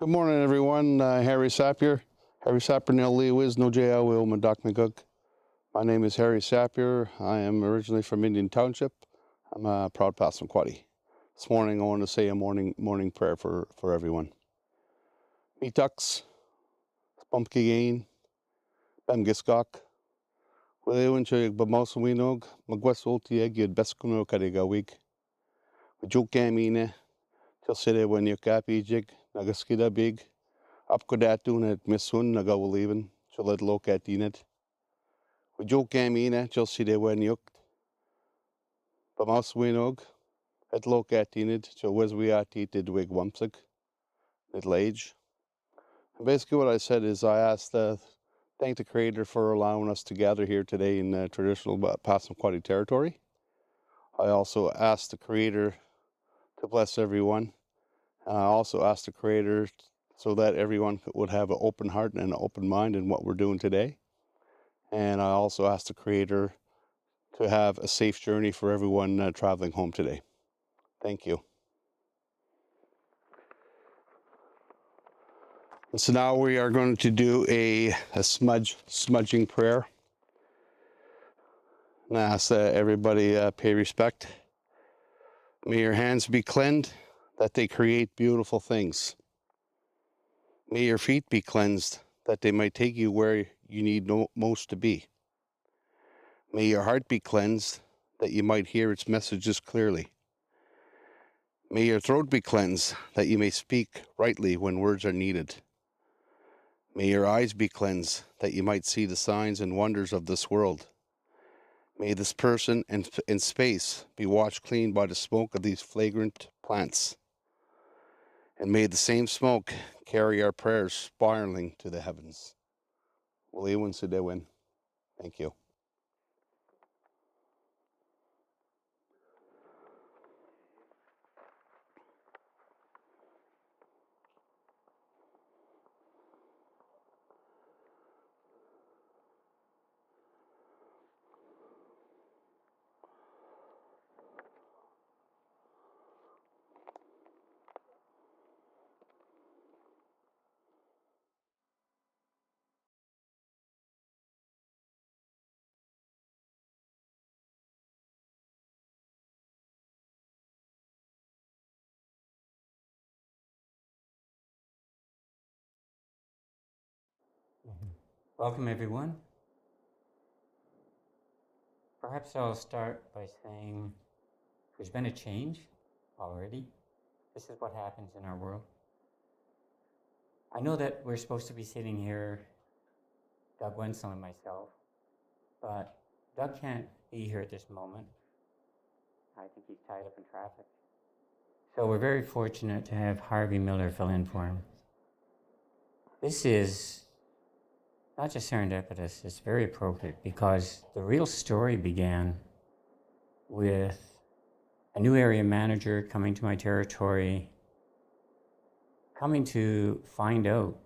Good morning, everyone. Harry Sapir. Harry Sapir nil Leawiz, no J Will Madak McGug. My name is Harry Sapir. I am originally from Indian Township. I'm a proud Passamaquoddy. This morning I want to say a morning prayer for everyone. Me ducks, Spunky Gain, Bem Giskok, William Chig Bamosawinog, Magwesolti Egg, Peskotomuhkati People. We joke gamine, till side when you cappy jig, Nagaskida big, up Kodatun at Missun, Nagawleven, till it look at Dinet. We joke gamine, till side when you Bamosawinog, at look at Dinet, till was we at eated wig wumpsig, little age. And basically what I said is I asked, thank the Creator for allowing us to gather here today in traditional Passamaquoddy territory. I also asked the Creator to bless everyone. And I also asked the Creator so that everyone would have an open heart and an open mind in what we're doing today. And I also asked the Creator to have a safe journey for everyone traveling home today. Thank you. And so now we are going to do a smudging prayer. And I ask that everybody pay respect. May your hands be cleansed, that they create beautiful things. May your feet be cleansed, that they might take you where you need most to be. May your heart be cleansed, that you might hear its messages clearly. May your throat be cleansed, that you may speak rightly when words are needed. May your eyes be cleansed, that you might see the signs and wonders of this world. May this person and space be washed clean by the smoke of these flagrant plants. And may the same smoke carry our prayers spiraling to the heavens. Thank you. Welcome, everyone. Perhaps I'll start by saying there's been a change already. This is what happens in our world. I know that we're supposed to be sitting here, Doug Wenzel and myself, but Doug can't be here at this moment. I think he's tied up in traffic. So we're very fortunate to have Harvey Miller fill in for him. This is not just serendipitous, it's very appropriate because the real story began with a new area manager coming to my territory, coming to find out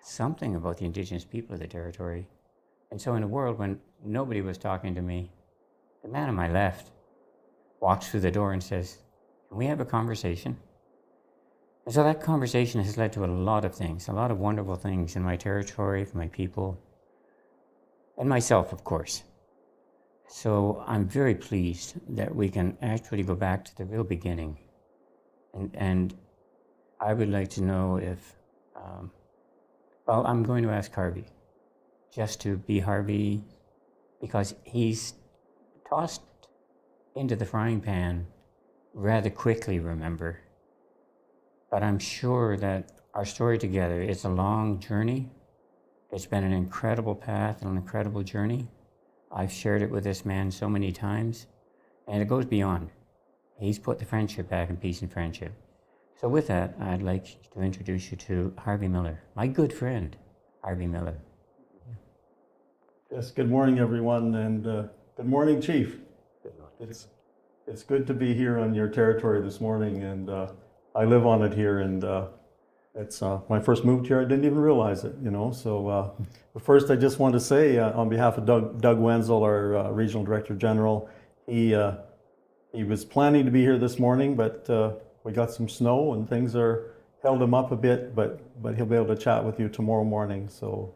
something about the Indigenous people of the territory. And so in a world when nobody was talking to me, the man on my left walks through the door and says, "Can we have a conversation?" And so that conversation has led to a lot of things, a lot of wonderful things in my territory, for my people, and myself, of course. So I'm very pleased that we can actually go back to the real beginning. And I would like to know if, well, I'm going to ask Harvey just to be Harvey because he's tossed into the frying pan rather quickly, remember. But I'm sure that our story together is a long journey. It's been an incredible path and an incredible journey. I've shared it with this man so many times, and it goes beyond. He's put the friendship back in peace and friendship. So with that, I'd like to introduce you to Harvey Miller, my good friend, Harvey Miller. Yes, good morning, everyone, and good morning, Chief. It's good to be here on your territory this morning, and I live on it here, and it's when I first moved here, I didn't even realize it, you know. So but first, I just want to say, on behalf of Doug Wenzel, our Regional Director General, he was planning to be here this morning, but we got some snow, and things are held him up a bit, but he'll be able to chat with you tomorrow morning. So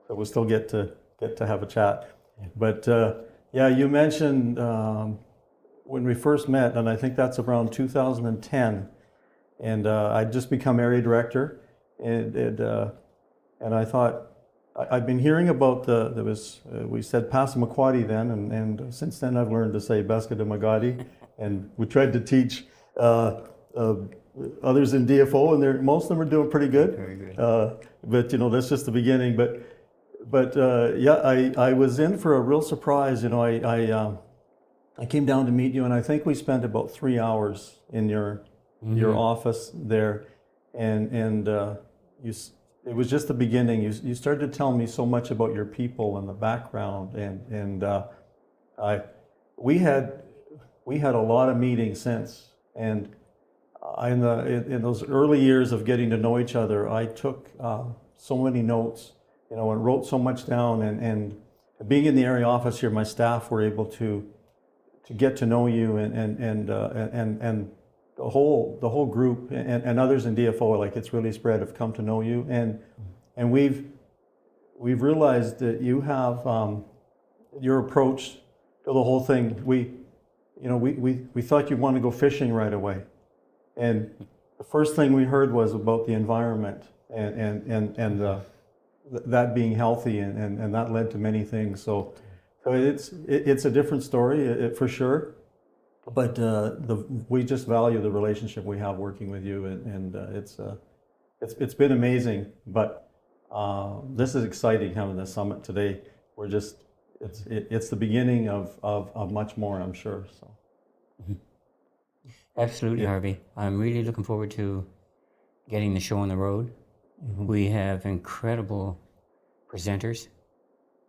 we'll still get to have a chat. But yeah, you mentioned when we first met, and I think that's around 2010, and I'd just become area director, and I thought I'd been hearing about we said Passamaquoddy then, and since then I've learned to say Peskotomuhkati, and we tried to teach others in DFO, and most of them are doing pretty good. Very good. But that's just the beginning. But yeah, I was in for a real surprise. I came down to meet you, and I think we spent about 3 hours in your office there, and it was just the beginning. You started to tell me so much about your people and the background, and we had a lot of meetings since, and in those early years of getting to know each other, I took so many notes, and wrote so much down, and being in the area office here, my staff were able to get to know you, and the whole group and others in DFO, like it's really spread, have come to know you, and we've realized that you have your approach to the whole thing. We thought you'd want to go fishing right away, and the first thing we heard was about the environment and that being healthy, and that led to many things. So it's a different story for sure. But we just value the relationship we have working with you, and it's been amazing. But this is exciting having this summit today. It's the beginning of much more, I'm sure. So. Absolutely, Yeah. Harvey. I'm really looking forward to getting the show on the road. We have incredible presenters,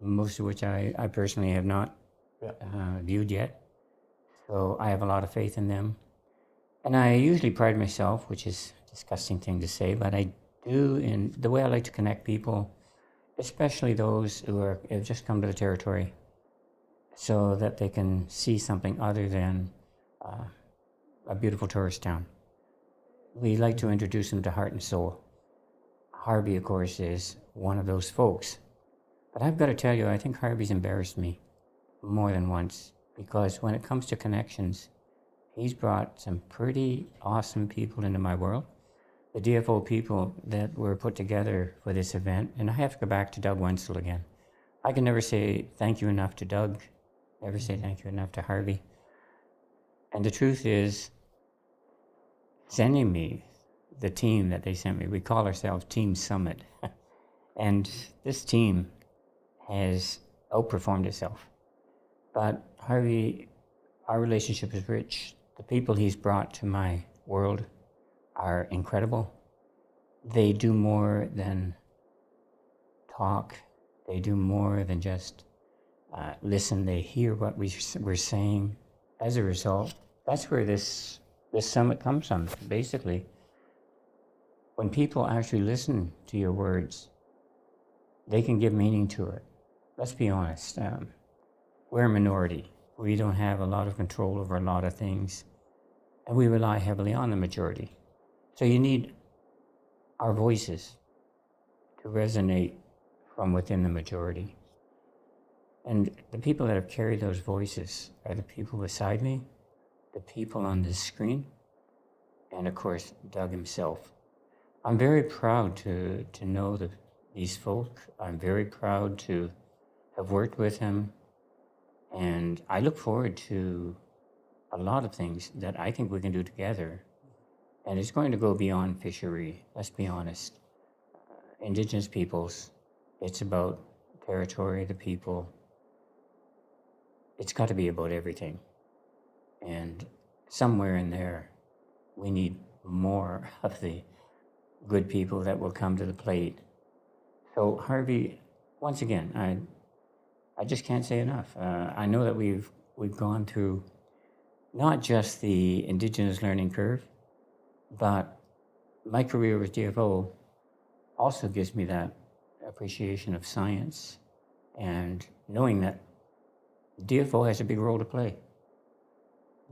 most of which I personally have not viewed yet. So I have a lot of faith in them. And I usually pride myself, which is a disgusting thing to say, but I do in the way I like to connect people, especially those who have just come to the territory, so that they can see something other than a beautiful tourist town. We like to introduce them to heart and soul. Harvey, of course, is one of those folks. But I've got to tell you, I think Harvey's embarrassed me more than once, because when it comes to connections, he's brought some pretty awesome people into my world. The DFO people that were put together for this event, and I have to go back to Doug Wenzel again. I can never say thank you enough to Doug, never say thank you enough to Harvey. And the truth is, sending me the team that they sent me, we call ourselves Team Summit. And this team has outperformed itself. But Harvey, our relationship is rich. The people he's brought to my world are incredible. They do more than talk. They do more than just listen. They hear what we're saying. As a result, that's where this summit comes from, basically. When people actually listen to your words, they can give meaning to it. Let's be honest. We're a minority. We don't have a lot of control over a lot of things, and we rely heavily on the majority. So you need our voices to resonate from within the majority. And the people that have carried those voices are the people beside me, the people on this screen, and of course, Doug himself. I'm very proud to know these folk. I'm very proud to have worked with him. And I look forward to a lot of things that I think we can do together. And it's going to go beyond fishery, let's be honest. Indigenous peoples, it's about territory, the people. It's got to be about everything. And somewhere in there, we need more of the good people that will come to the plate. So Harvey, once again, I just can't say enough. I know that we've gone through not just the Indigenous learning curve, but my career with DFO also gives me that appreciation of science and knowing that DFO has a big role to play.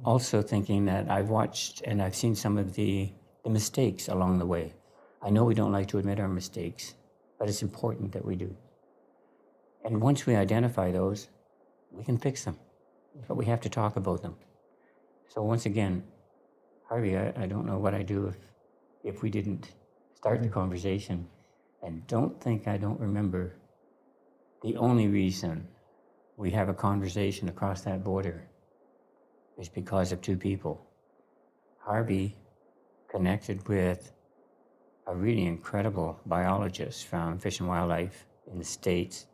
Also thinking that I've watched and I've seen some of the mistakes along the way. I know we don't like to admit our mistakes, but it's important that we do. And once we identify those, we can fix them, but we have to talk about them. So once again, Harvey, I don't know what I'd do if we didn't start the conversation. And don't think I don't remember the only reason we have a conversation across that border is because of two people. Harvey connected with a really incredible biologist from Fish and Wildlife in the States,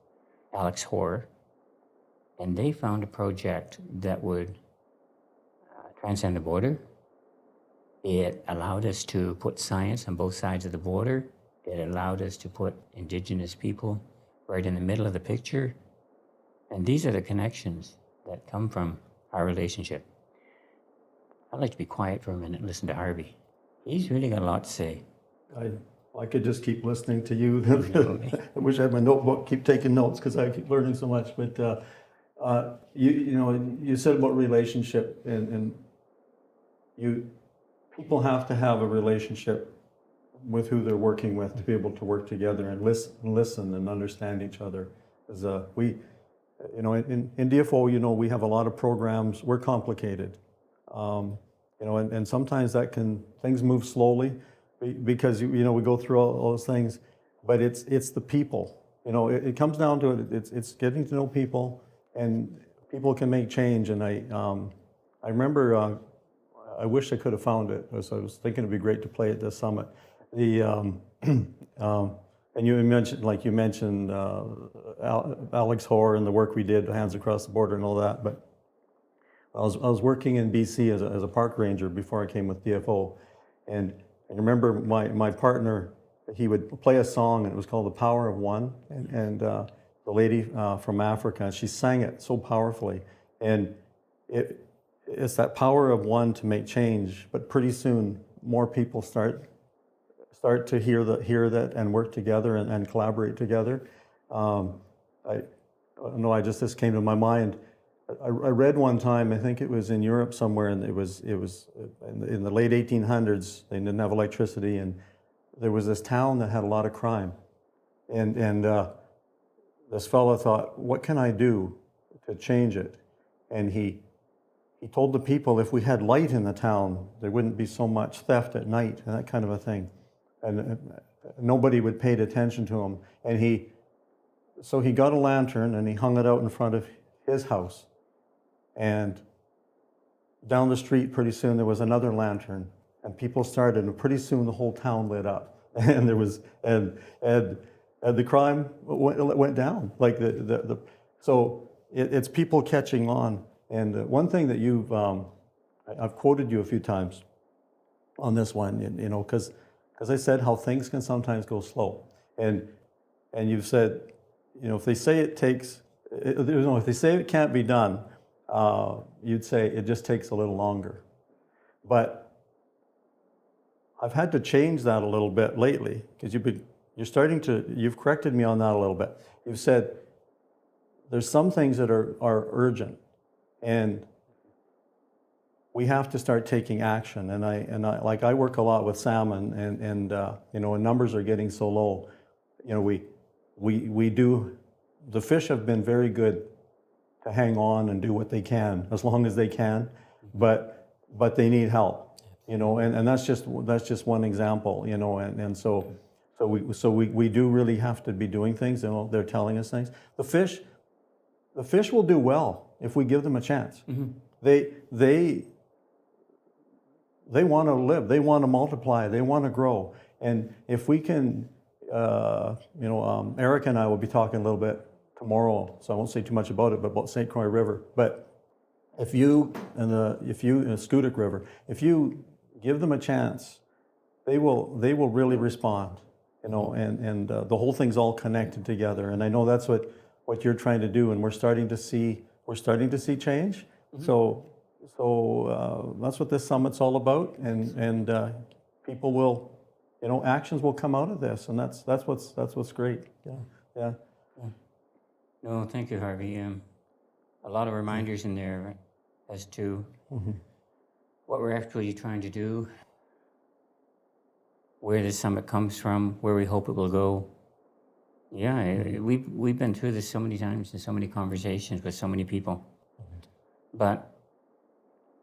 Alex Hoare, and they found a project that would transcend the border. It allowed us to put science on both sides of the border. It allowed us to put Indigenous people right in the middle of the picture. And these are the connections that come from our relationship. I'd like to be quiet for a minute and listen to Harvey. He's really got a lot to say. I could just keep listening to you. I wish I had my notebook, keep taking notes because I keep learning so much. But you said about relationship, and people have to have a relationship with who they're working with to be able to work together and listen and understand each other. As in DFO, we have a lot of programs. We're complicated, and sometimes things move slowly because we go through all those things. But it's the people. It comes down to it. It's getting to know people, and people can make change. And I remember. I wish I could have found it. I was thinking it'd be great to play at this summit. And you mentioned Alex Hoare and the work we did, Hands Across the Border and all that. But I was working in BC as a park ranger before I came with DFO, and I remember my partner. He would play a song, and it was called "The Power of One." And the lady from Africa, she sang it so powerfully, and it's that power of one to make change. But pretty soon, more people start to hear that and work together and collaborate together. This came to my mind. I read one time, I think it was in Europe somewhere, and it was in the late 1800s. They didn't have electricity, and there was this town that had a lot of crime, and this fellow thought, what can I do to change it? And he told the people if we had light in the town, there wouldn't be so much theft at night and that kind of a thing. And nobody would pay attention to him. And so he got a lantern and he hung it out in front of his house. And down the street, pretty soon, there was another lantern. And people started, and pretty soon the whole town lit up. And the crime went down. So it's people catching on. And one thing that I've quoted you a few times on this one, because I said how things can sometimes go slow, and you've said, if they say if they say it can't be done, you'd say it just takes a little longer. But I've had to change that a little bit lately because you've corrected me on that a little bit. You've said there's some things that are urgent. And we have to start taking action. And I work a lot with salmon, and numbers are getting so low. The fish have been very good to hang on and do what they can as long as they can, but they need help. And that's just one example. And so we do really have to be doing things. They're telling us things. The fish will do well if we give them a chance. Mm-hmm. They want to live. They want to multiply. They want to grow. And if we can, Eric and I will be talking a little bit tomorrow, so I won't say too much about it, but about St.Croix River. But if you in Skutik River, if you give them a chance, they will really respond. And the whole thing's all connected together. And I know that's what you're trying to do, and we're starting to see change. Mm-hmm. So that's what this summit's all about, and people will, actions will come out of this, and that's what's great. Yeah. No, thank you, Harvey. A lot of reminders in there as to what we're actually trying to do. where the summit comes from, where we hope it will go. Yeah, we've been through this so many times in so many conversations with so many people. But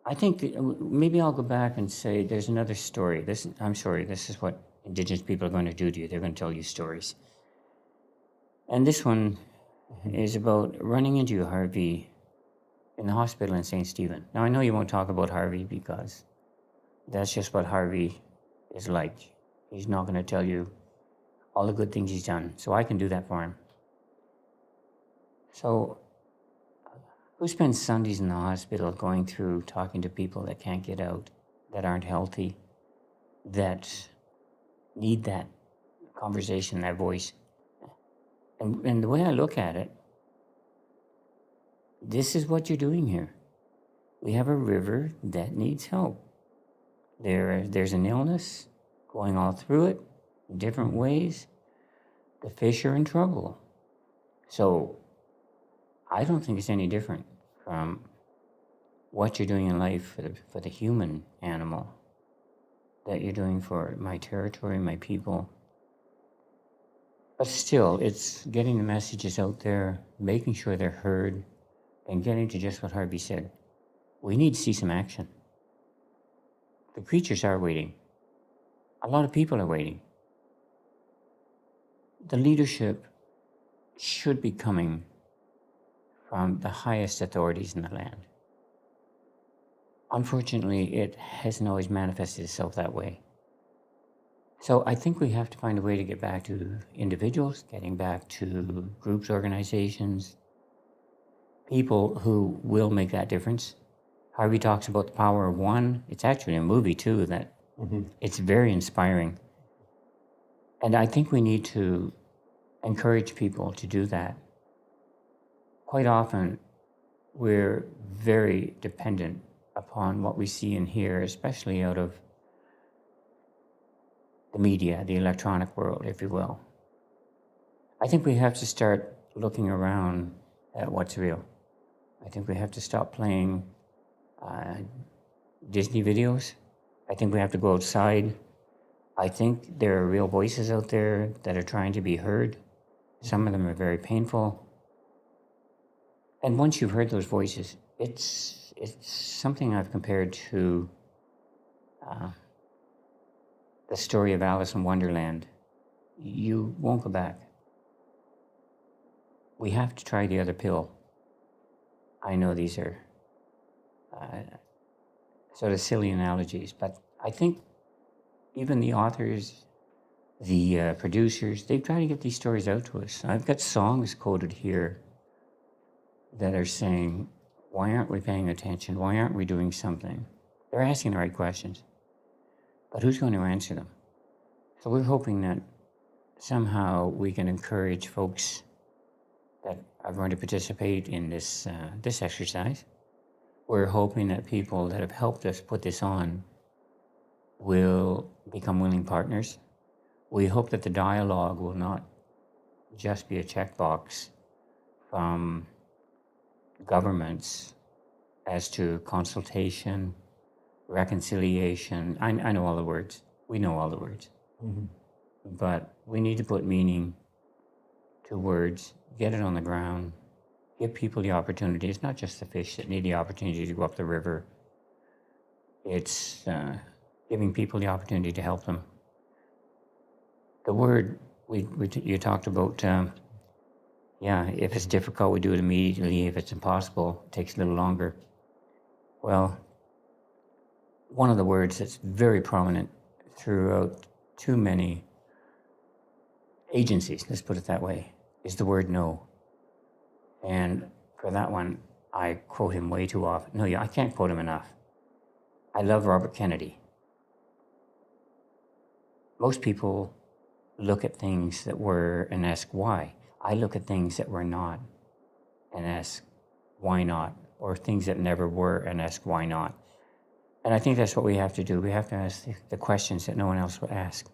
I think maybe I'll go back and say there's another story. I'm sorry, this is what Indigenous people are going to do to you. They're going to tell you stories. And this one is about running into Harvey in the hospital in St. Stephen. Now, I know you won't talk about Harvey because that's just what Harvey is like. He's not going to tell you all the good things he's done, so I can do that for him. So, who spends Sundays in the hospital going through talking to people that can't get out, that aren't healthy, that need that conversation, that voice? And the way I look at it, this is what you're doing here. We have a river that needs help. There's an illness going all through it in different ways. The fish are in trouble. So I don't think it's any different from what you're doing in life for the human animal that you're doing for my territory, my people. But still, it's getting the messages out there, making sure they're heard, and getting to just what Harvey said. We need to see some action. The creatures are waiting. A lot of people are waiting. The leadership should be coming from the highest authorities in the land. Unfortunately, it hasn't always manifested itself that way. So I think we have to find a way to get back to individuals, getting back to groups, organizations, people who will make that difference. Harvey talks about the power of one. It's actually a movie too that it's very inspiring. And I think we need to encourage people to do that. Quite often, we're very dependent upon what we see and hear, especially out of the media, the electronic world, if you will. I think we have to start looking around at what's real. I think we have to stop playing Disney videos. I think we have to go outside. I think there are real voices out there that are trying to be heard. Some of them are very painful. And once you've heard those voices, it's something I've compared to the story of Alice in Wonderland. You won't go back. We have to try the other pill. I know these are sort of silly analogies, but I think even the authors, the producers, they've tried to get these stories out to us. I've got songs quoted here that are saying, why aren't we paying attention? Why aren't we doing something? They're asking the right questions, but who's going to answer them? So we're hoping that somehow we can encourage folks that are going to participate in this exercise. We're hoping that people that have helped us put this on will become willing partners. We hope that the dialogue will not just be a checkbox from governments as to consultation, reconciliation. I know all the words. We know all the words. But we need to put meaning to words, get it on the ground, give people the opportunity. It's not just the fish that need the opportunity to go up the river. It's giving people the opportunity to help them. The word, you talked about, if it's difficult, we do it immediately. If it's impossible, it takes a little longer. Well, one of the words that's very prominent throughout too many agencies, let's put it that way, is the word no. And for that one, I quote him way too often. No, I can't quote him enough. I love Robert Kennedy. Most people look at things that were and ask why. I look at things that were not and ask why not, or things that never were and ask why not. And I think that's what we have to do. We have to ask the questions that no one else will ask.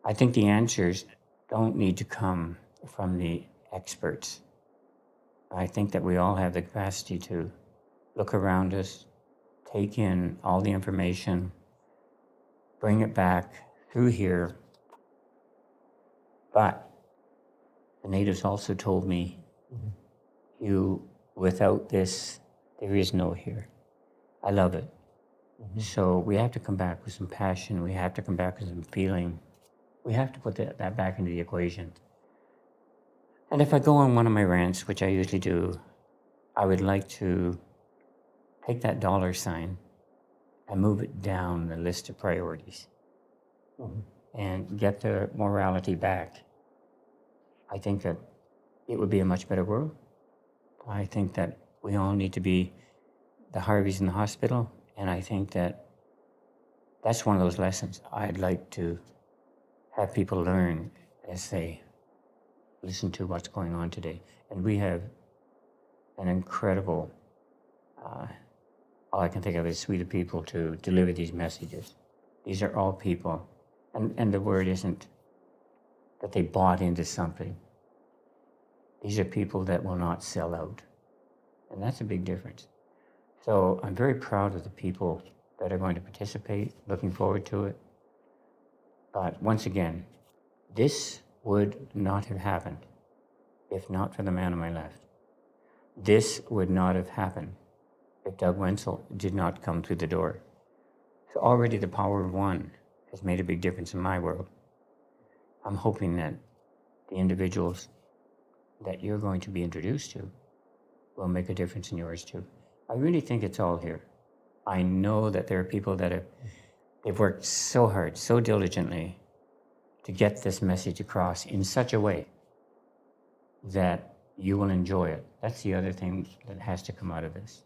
I think the answers don't need to come from the experts. I think that we all have the capacity to look around us, take in all the information, bring it back, through here. But the natives also told me, without this, there is no here. I love it. So we have to come back with some passion. We have to come back with some feeling. We have to put that back into the equation. And if I go on one of my rants, which I usually do, I would like to take that dollar sign and move it down the list of priorities and get the morality back. I think that it would be a much better world. I think that we all need to be the Harveys in the hospital, and I think that that's one of those lessons I'd like to have people learn as they listen to what's going on today. And we have an incredible, all I can think of is suite of people to deliver these messages. These are all people, and the word isn't that they bought into something. These are people that will not sell out, and that's a big difference. So I'm very proud of the people that are going to participate, looking forward to it. But once again, this would not have happened if not for the man on my left. This would not have happened if Doug Wenzel did not come through the door. So already the power of one has made a big difference in my world. I'm hoping that the individuals that you're going to be introduced to will make a difference in yours too. I really think it's all here. I know that there are people that they've worked so hard, so diligently to get this message across in such a way that you will enjoy it. That's the other thing that has to come out of this.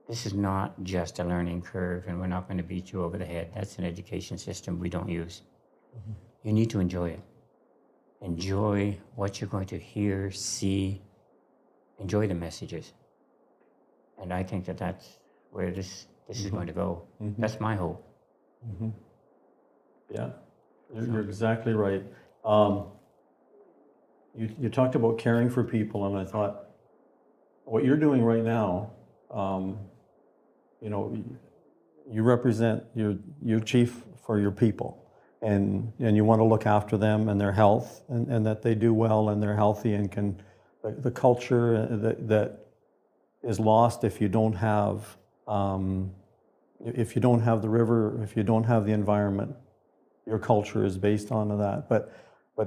This is not just a learning curve, and we're not going to beat you over the head. That's an education system we don't use. You need to enjoy it. Enjoy what you're going to hear, see. Enjoy the messages. And I think that that's where this is going to go. That's my hope. Yeah, you're exactly right. You talked about caring for people, and I thought, what you're doing right now, you know, you represent, you're chief for your people, and you want to look after them and their health, and that they do well and they're healthy and can, the culture that is lost if you don't have the river, if you don't have the environment. Your culture is based on that. But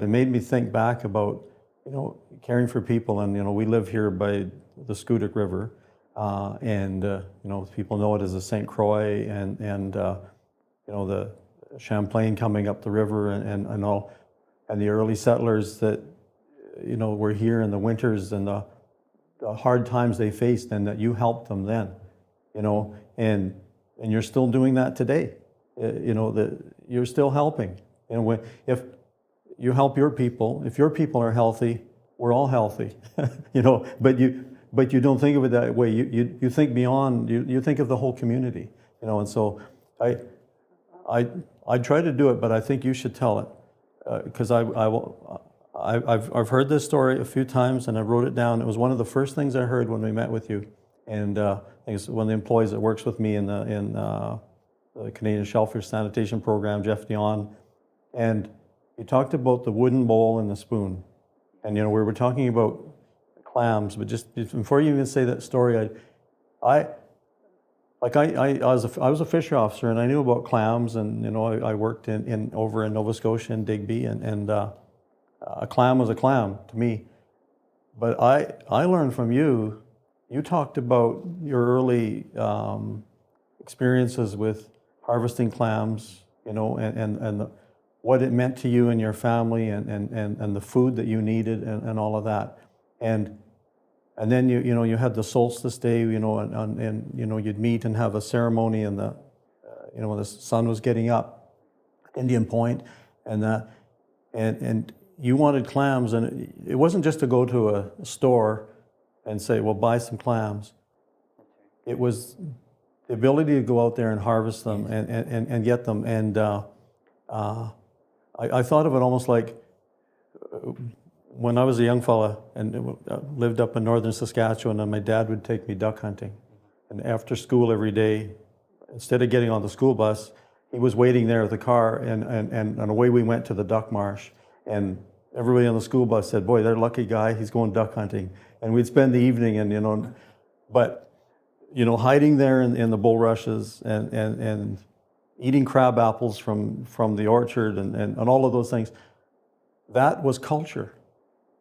it made me think back about, you know, caring for people. And, you know, we live here by the Skutik River, and you know, people know it as the St. Croix, and you know, the Champlain coming up the river, and all, and the early settlers that, you know, were here in the winters and the hard times they faced, and that you helped them then, you know, and you're still doing that today. You know, that you're still helping. And if you help your people, if your people are healthy, we're all healthy. You know, but you don't think of it that way. You think beyond. You think of the whole community. You know, and so I try to do it, but I think you should tell it, because I've heard this story a few times, and I wrote it down. It was one of the first things I heard when we met with you, and I think it's one of the employees that works with me in the Canadian Shellfish Sanitation Program, Jeff Dion, and he talked about the wooden bowl and the spoon, and you know, we were talking about clams, but just before you even say that story, I was a fishery officer, and I knew about clams, and you know, I worked over in Nova Scotia and Digby, and a clam was a clam to me. But I learned from you. You talked about your early experiences with harvesting clams, you know, and what it meant to you and your family, and the food that you needed, and all of that. And then you know, you had the solstice day, you know, and you know, you'd meet and have a ceremony, and you know, when the sun was getting up, Indian Point, and you wanted clams, and it wasn't just to go to a store and say, well, buy some clams. It was the ability to go out there and harvest them and get them. And I thought of it almost like when I was a young fella and lived up in northern Saskatchewan, and my dad would take me duck hunting. And after school every day, instead of getting on the school bus, he was waiting there at the car, and away we went to the duck marsh. And everybody on the school bus said, boy, they're a lucky guy, he's going duck hunting. And we'd spend the evening, and but hiding there in the bulrushes and eating crab apples from the orchard and all of those things, that was culture,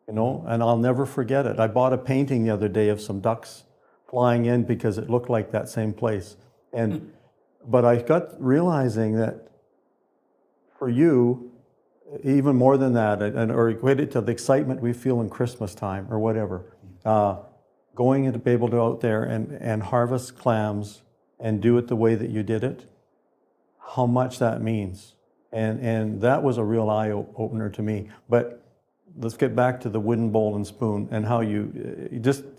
and I'll never forget it. I bought a painting the other day of some ducks flying in because it looked like that same place. But I got realizing that for you, even more than that, or equate it to the excitement we feel in Christmas time or whatever, going to be able to out there and harvest clams and do it the way that you did it, how much that means. And that was a real eye opener to me. But let's get back to the wooden bowl and spoon and how you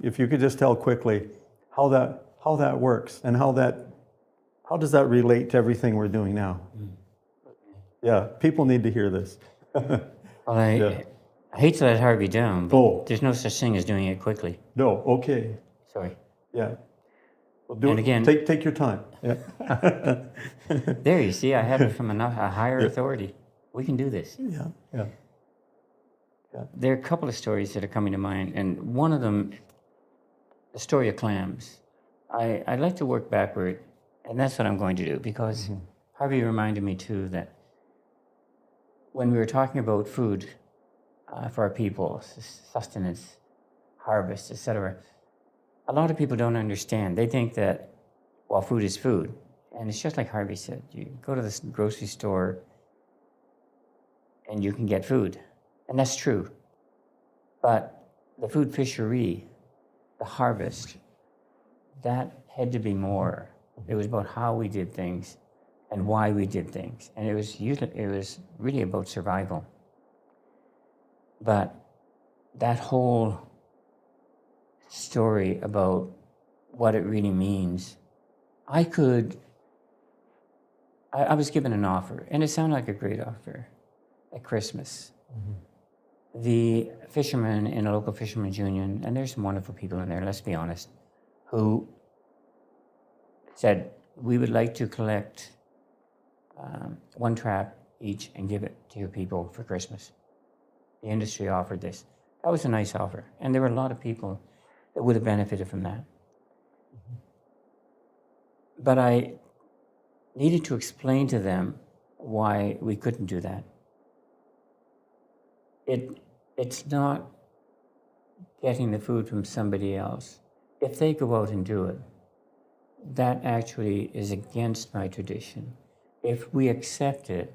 if you could just tell quickly how that works and how does that relate to everything we're doing now? Yeah, people need to hear this. Well, I hate to let Harvey down, but there's no such thing as doing it quickly. No, okay. Sorry. Yeah. Well, do and it. Again, take your time. Yeah. There, you see, I have it from a higher authority. We can do this. Yeah, yeah. There are a couple of stories that are coming to mind, and one of them, the story of clams. I'd like to work backward, and that's what I'm going to do, because Harvey reminded me too that when we were talking about food for our people, sustenance, harvest, etc., a lot of people don't understand. They think that, well, food is food. And it's just like Harvey said. You go to the grocery store and you can get food. And that's true. But the food fishery, the harvest, that had to be more. It was about how we did things and why we did things. And it was really about survival. But that whole story about what it really means, I was given an offer, and it sounded like a great offer at Christmas. The fishermen in a local fishermen's union, and there's some wonderful people in there, let's be honest, who said, we would like to collect one trap each and give it to your people for Christmas. The industry offered this. That was a nice offer, and there were a lot of people that would have benefited from that. But I needed to explain to them why we couldn't do that. It's not getting the food from somebody else. If they go out and do it, that actually is against my tradition. If we accept it,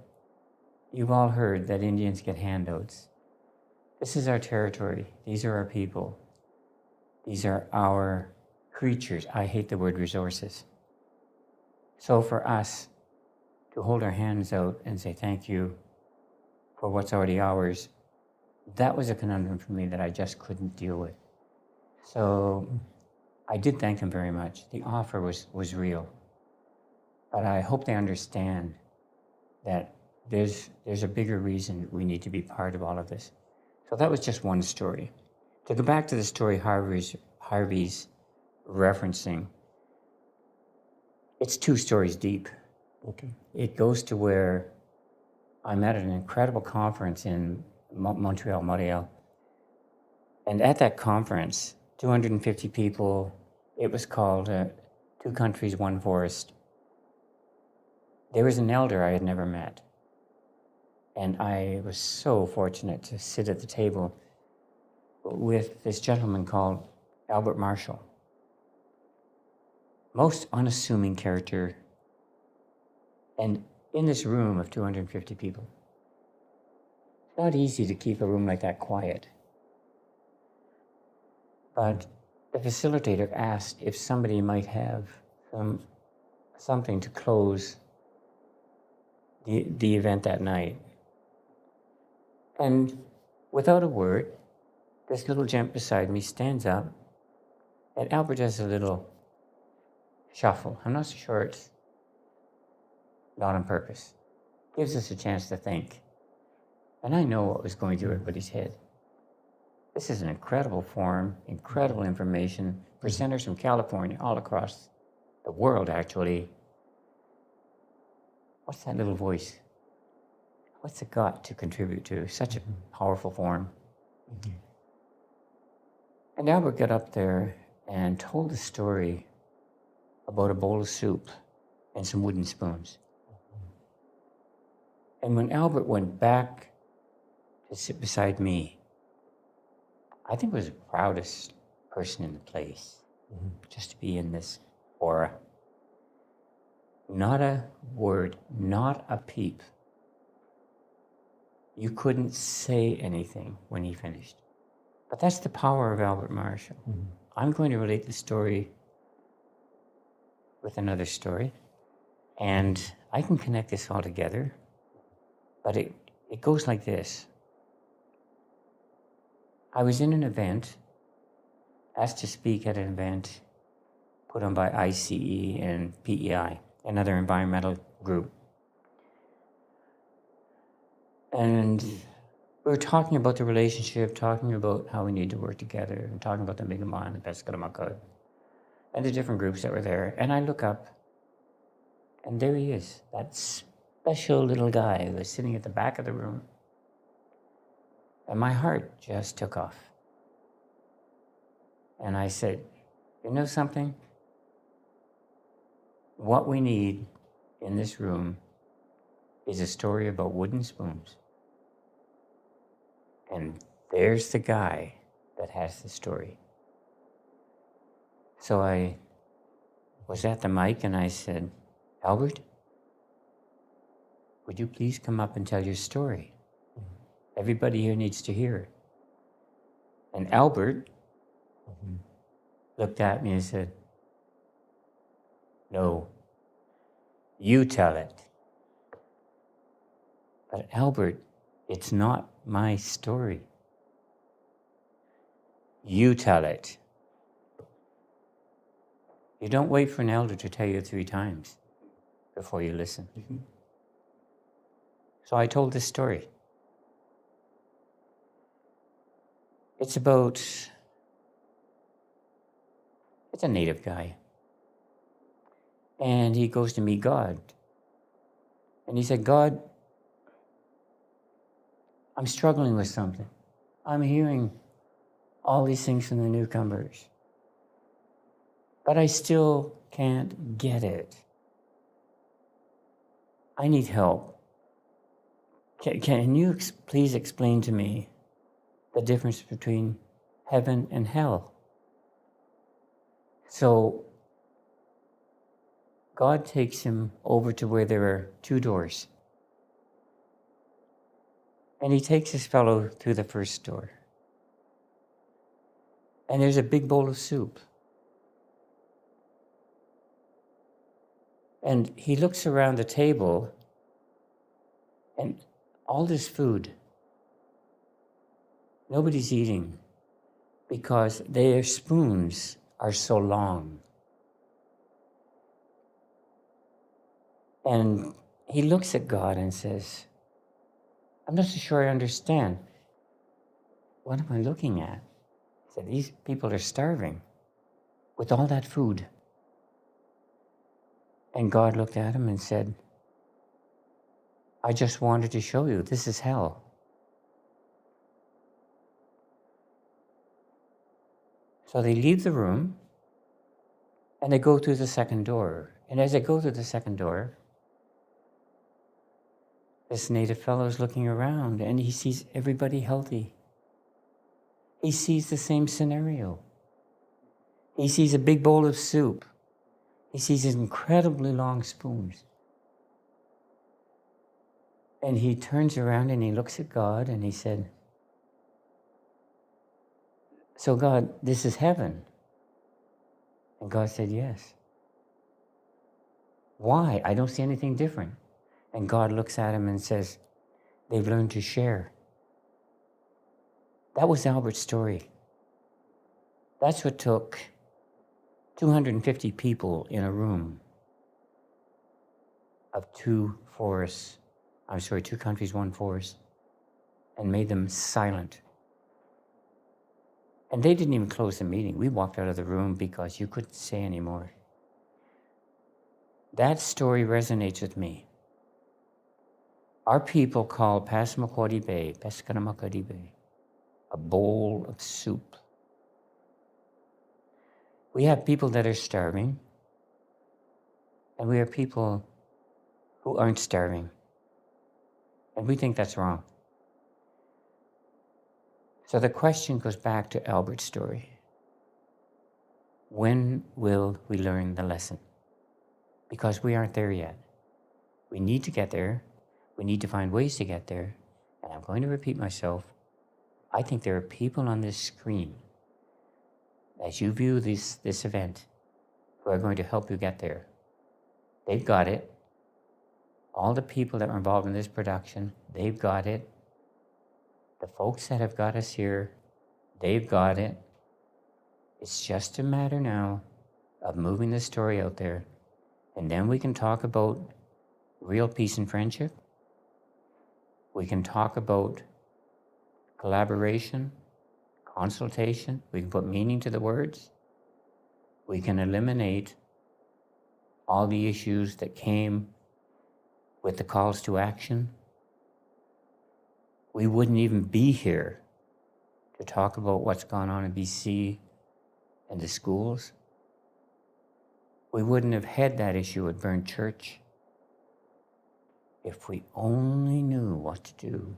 you've all heard that Indians get handouts. This is our territory. These are our people. These are our creatures. I hate the word resources. So for us to hold our hands out and say thank you for what's already ours, that was a conundrum for me that I just couldn't deal with. So I did thank them very much. The offer was real. But I hope they understand that there's a bigger reason we need to be part of all of this. So that was just one story. To go back to the story Harvey's referencing, it's 2 stories deep. Okay. It goes to where I'm at an incredible conference in Montreal. And at that conference, 250 people, it was called 2 Countries, 1 Forest. There was an elder I had never met. And I was so fortunate to sit at the table with this gentleman called Albert Marshall. Most unassuming character. And in this room of 250 people, it's not easy to keep a room like that quiet. But the facilitator asked if somebody might have something to close the event that night. And without a word, this little gent beside me stands up, and Albert does a little shuffle. I'm not so sure it's not on purpose. Gives us a chance to think. And I know what was going through everybody's head. This is an incredible forum, incredible information, presenters from California, all across the world actually. what's that little voice? What's it got to contribute to such a powerful form? And Albert got up there and told a story about a bowl of soup and some wooden spoons. And when Albert went back to sit beside me, I think I was the proudest person in the place, just to be in this aura. Not a word, not a peep. You couldn't say anything when he finished. But that's the power of Albert Marshall. I'm going to relate the story with another story, and I can connect this all together, but it goes like this. I was in an event, asked to speak at an event put on by ICE and PEI, another environmental group. And we were talking about the relationship, talking about how we need to work together, and talking about the Mi'kmaq and the Peskotomuhkati and the different groups that were there. And I look up, and there he is, that special little guy who was sitting at the back of the room. And my heart just took off. And I said, you know something? What we need in this room is a story about wooden spoons. And there's the guy that has the story. So I was at the mic and I said, Albert, would you please come up and tell your story? Everybody here needs to hear it. And Albert looked at me and said, no, you tell it. But Albert, it's not my story. You tell it. You don't wait for an elder to tell you 3 times before you listen. So I told this story. It's a native guy. And he goes to meet God. And he said, God, I'm struggling with something. I'm hearing all these things from the newcomers, but I still can't get it. I need help. Can you please explain to me the difference between heaven and hell? So God takes him over to where there are 2 doors. And he takes this fellow through the first door. And there's a big bowl of soup. And he looks around the table, and all this food, nobody's eating because their spoons are so long. And he looks at God and says, I'm not so sure I understand. What am I looking at? He said, these people are starving with all that food. And God looked at him and said, I just wanted to show you, this is hell. So they leave the room and they go through the second door. And as they go through the second door, this native fellow is looking around and he sees everybody healthy. He sees the same scenario. He sees a big bowl of soup. He sees these incredibly long spoons. And he turns around and he looks at God and he said, so God, this is heaven. And God said, yes. Why? I don't see anything different. And God looks at him and says, they've learned to share. That was Albert's story. That's what took 250 people in a room of 2 countries, 1 forest, and made them silent. And they didn't even close the meeting. We walked out of the room because you couldn't say anymore. That story resonates with me. Our people call Passamaquoddy Bay, Peskotomuhkati Bay, a bowl of soup. We have people that are starving, and we have people who aren't starving. And we think that's wrong. So the question goes back to Albert's story. When will we learn the lesson? Because we aren't there yet. We need to get there. We need to find ways to get there. And I'm going to repeat myself. I think there are people on this screen, as you view this event, who are going to help you get there. They've got it. All the people that were involved in this production, they've got it. The folks that have got us here, they've got it. It's just a matter now of moving the story out there. And then we can talk about real peace and friendship. We can talk about collaboration, consultation. We can put meaning to the words. We can eliminate all the issues that came with the calls to action. We wouldn't even be here to talk about what's gone on in BC and the schools. We wouldn't have had that issue at Burn Church if we only knew what to do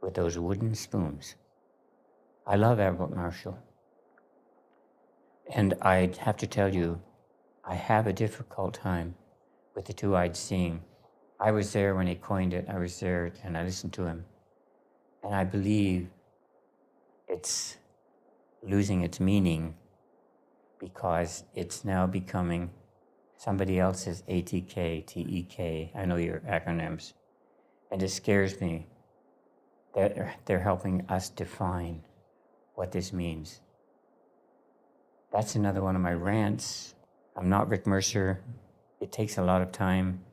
with those wooden spoons. I love Albert Marshall. And I have to tell you, I have a difficult time with the two-eyed seeing. I was there when he coined it. I was there and I listened to him. And I believe it's losing its meaning because it's now becoming somebody else's ATK, TEK. I know your acronyms. And it scares me that they're helping us define what this means. That's another one of my rants. I'm not Rick Mercer. It takes a lot of time.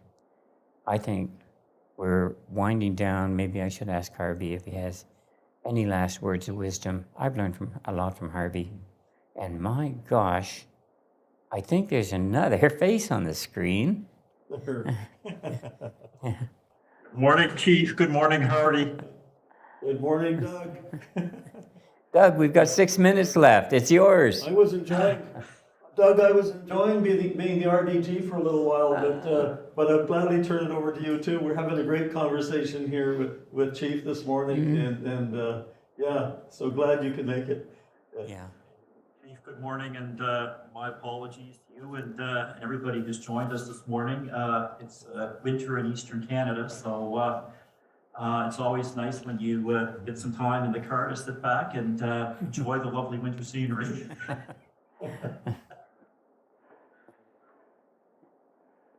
I think we're winding down. Maybe I should ask Harvey if he has any last words of wisdom. I've learned a lot from Harvey. And my gosh, I think there's another face on the screen. Good Morning, Chief. Good morning, Harvey. morning, Doug. Doug, we've got 6 minutes left. It's yours. I was enjoying being the RDG for a little while, but I'll gladly turn it over to you too. We're having a great conversation here with Chief this morning, and yeah, so glad you could make it. Yeah. Chief, good morning, and my apologies to you and everybody who's joined us this morning. It's winter in Eastern Canada, so it's always nice when you get some time in the car to sit back and enjoy the lovely winter scenery.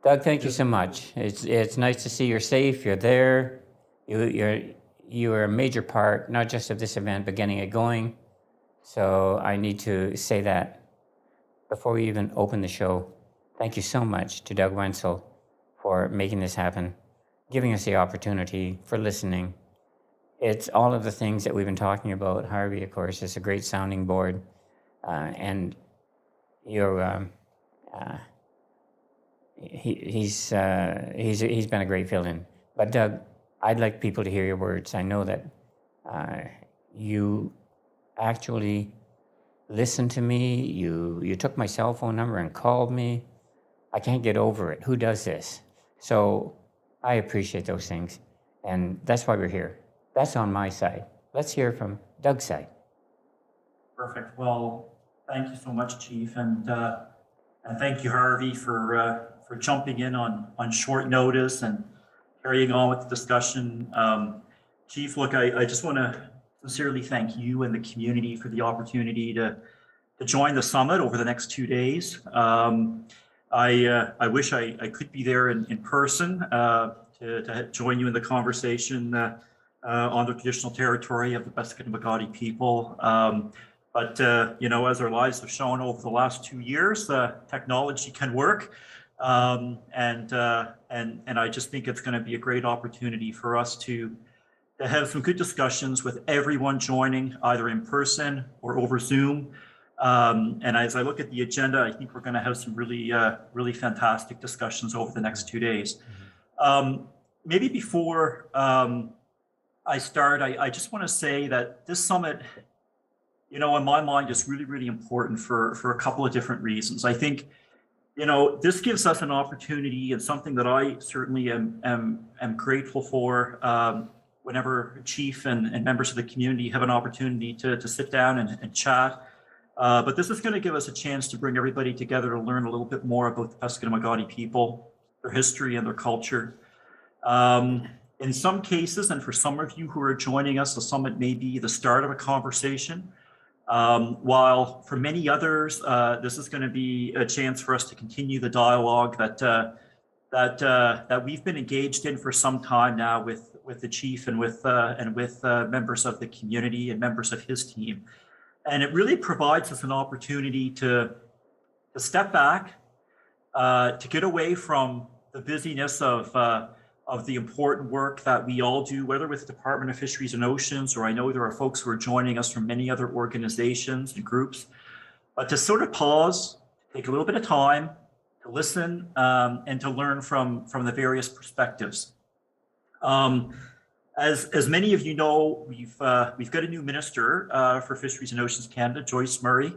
Doug, thank you so much. It's nice to see you're safe. You're there. You're a major part, not just of this event, but getting it going. So I need to say that before we even open the show. Thank you so much to Doug Wenzel for making this happen, giving us the opportunity, for listening. It's all of the things that we've been talking about. Harvey, of course, is a great sounding board, and you're. He's been a great fill-in. But Doug, I'd like people to hear your words. I know that you actually listened to me. You took my cell phone number and called me. I can't get over it. Who does this? So I appreciate those things, and that's why we're here. That's on my side. Let's hear from Doug's side. Perfect. Well, thank you so much, Chief, and thank you, Harvey, for jumping in on short notice and carrying on with the discussion. Chief, look, I just want to sincerely thank you and the community for the opportunity to join the summit over the next 2 days. I wish I could be there in person to join you in the conversation on the traditional territory of the Peskotomuhkati people. But as our lives have shown over the last 2 years, technology can work, and I just think it's going to be a great opportunity for us to have some good discussions with everyone joining, either in person or over Zoom. And as I look at the agenda, I think we're going to have some really fantastic discussions over the next 2 days. maybe before I start, I just want to say that this summit, in my mind, is really, really important for a couple of different reasons. I think, this gives us an opportunity, and something that I certainly am grateful for whenever Chief and members of the community have an opportunity to sit down and chat. But this is going to give us a chance to bring everybody together to learn a little bit more about the Passamaquoddy people, their history and their culture. In some cases, and for some of you who are joining us, the summit may be the start of a conversation. While for many others, this is going to be a chance for us to continue the dialogue that we've been engaged in for some time now with the chief and with members of the community and members of his team. And it really provides us an opportunity to step back, to get away from the busyness of the important work that we all do, whether with the Department of Fisheries and Oceans, or I know there are folks who are joining us from many other organizations and groups, but to sort of pause, take a little bit of time to listen and to learn from the various perspectives. As many of you know, we've got a new minister for Fisheries and Oceans Canada, Joyce Murray,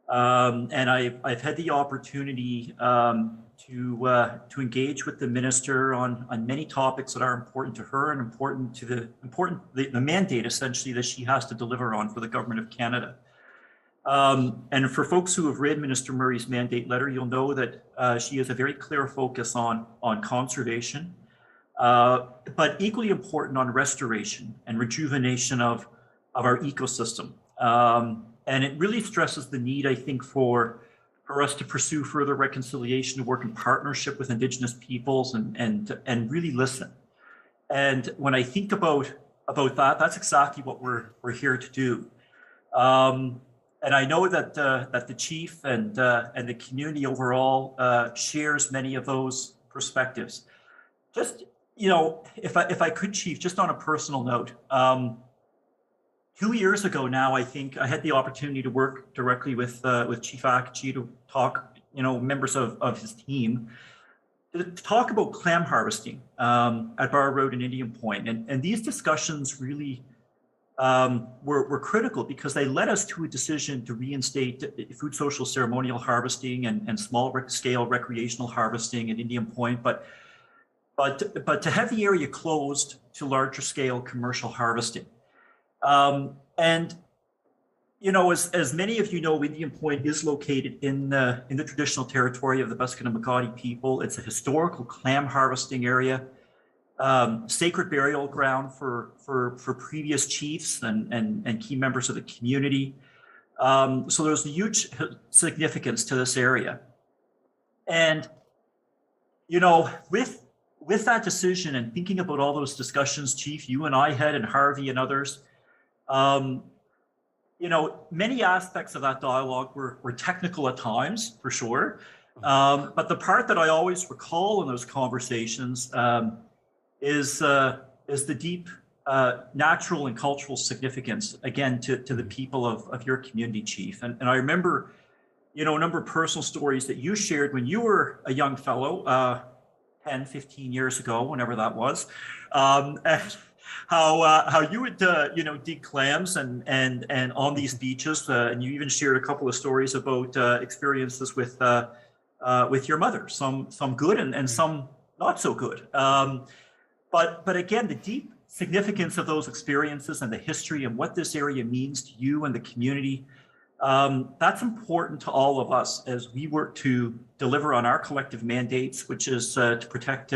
and I've had the opportunity to engage with the minister on many topics that are important to her and important to the mandate essentially that she has to deliver on for the government of Canada. And for folks who have read Minister Murray's mandate letter, you'll know that she has a very clear focus on conservation, but equally important on restoration and rejuvenation of our ecosystem. And it really stresses the need, I think, for us to pursue further reconciliation, to work in partnership with Indigenous peoples and really listen. And when I think about that, that's exactly what we're here to do. And I know that the chief and the community overall shares many of those perspectives. Just, if I could, Chief, just on a personal note, 2 years ago now, I think I had the opportunity to work directly with Chief Akachi to talk, members of his team, to talk about clam harvesting at Bar Road and Indian Point. And these discussions really were critical because they led us to a decision to reinstate food social ceremonial harvesting and small scale recreational harvesting at Indian Point, but to have the area closed to larger scale commercial harvesting. And as many of you know, Indian Point is located in the traditional territory of the Peskotomuhkati people. It's a historical clam harvesting area, sacred burial ground for previous chiefs and key members of the community. So there's a huge significance to this area. And, with that decision and thinking about all those discussions, Chief, you and I had, and Harvey and others, many aspects of that dialogue were technical at times, for sure. But the part that I always recall in those conversations is the deep natural and cultural significance, again, to the people of your community, Chief. And I remember, a number of personal stories that you shared when you were a young fellow, 10, 15 years ago, whenever that was, and how you would dig clams and on these beaches, and you even shared a couple of stories about experiences with your mother, some good and some not so good. But again, the deep significance of those experiences and the history and what this area means to you and the community, that's important to all of us as we work to deliver on our collective mandates, which is to protect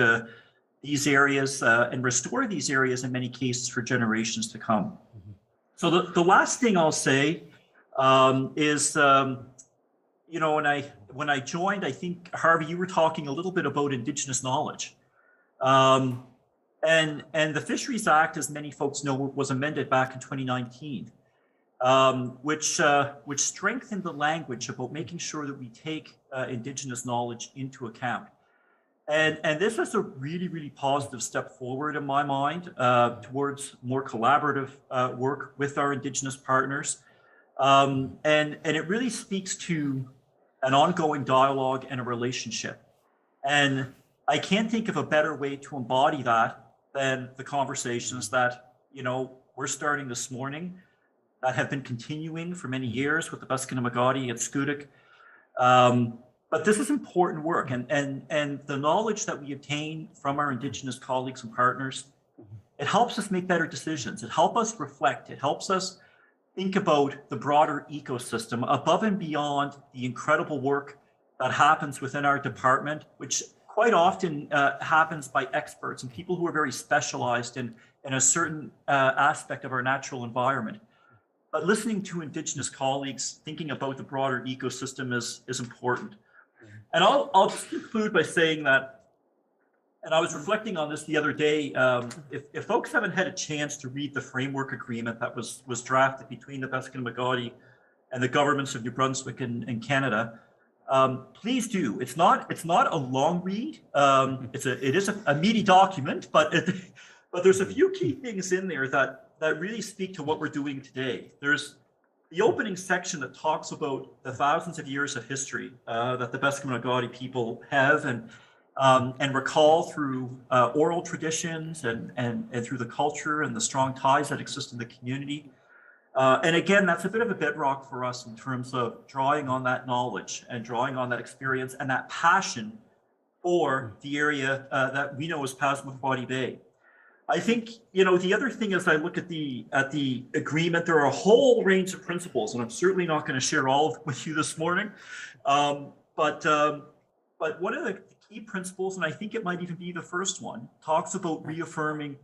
these areas and restore these areas in many cases for generations to come. Mm-hmm. So the last thing I'll say is, when I joined, I think, Harvey, you were talking a little bit about Indigenous knowledge. And the Fisheries Act, as many folks know, was amended back in 2019. Which strengthened the language about making sure that we take Indigenous knowledge into account. And this is a really, really positive step forward in my mind towards more collaborative work with our Indigenous partners. And it really speaks to an ongoing dialogue and a relationship. And I can't think of a better way to embody that than the conversations that, we're starting this morning, that have been continuing for many years with the Passamaquoddy and Skutik. But this is important work, and the knowledge that we obtain from our Indigenous colleagues and partners, it helps us make better decisions. It helps us reflect. It helps us think about the broader ecosystem above and beyond the incredible work that happens within our department, which quite often happens by experts and people who are very specialized in a certain aspect of our natural environment. But listening to Indigenous colleagues thinking about the broader ecosystem is important. And I'll just conclude by saying that, and I was reflecting on this the other day, if folks haven't had a chance to read the framework agreement that was drafted between the Passamaquoddy and the governments of New Brunswick and Canada, please do. It's not a long read. It is a meaty document, but there's a few key things in there that really speak to what we're doing today. There's the opening section that talks about the thousands of years of history that the Passamaquoddy people have and recall through oral traditions and through the culture and the strong ties that exist in the community. And again, that's a bit of a bedrock for us in terms of drawing on that knowledge and drawing on that experience and that passion for the area that we know as Passamaquoddy Bay. I think, the other thing as I look at the agreement, there are a whole range of principles, and I'm certainly not going to share all of them with you this morning. But one of the key principles, and I think it might even be the first one, talks about reaffirming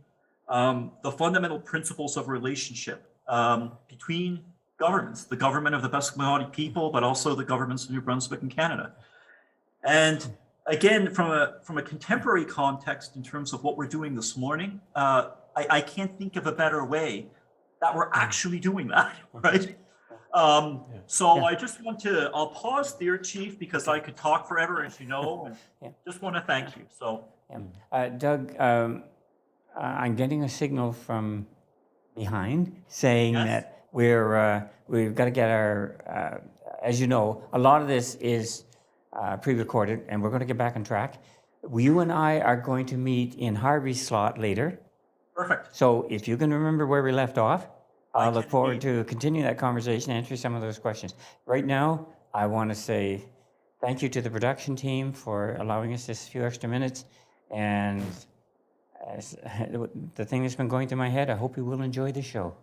the fundamental principles of relationship between governments, the government of the Passamaquoddy people, but also the governments of New Brunswick and Canada. And again, from a contemporary context in terms of what we're doing this morning, I can't think of a better way that we're actually doing that, right? I just I'll pause there, Chief, because I could talk forever, as you know, and just want to thank you. So, Doug, I'm getting a signal from behind saying that we've got to get our, as you know, a lot of this is pre-recorded, and we're going to get back on track. You and I are going to meet in Harvey's slot later. Perfect. So if you can remember where we left off, I'll look forward to continuing that conversation, answering some of those questions. Right now, I want to say thank you to the production team for allowing us this few extra minutes. And the thing that's been going through my head, I hope you will enjoy the show.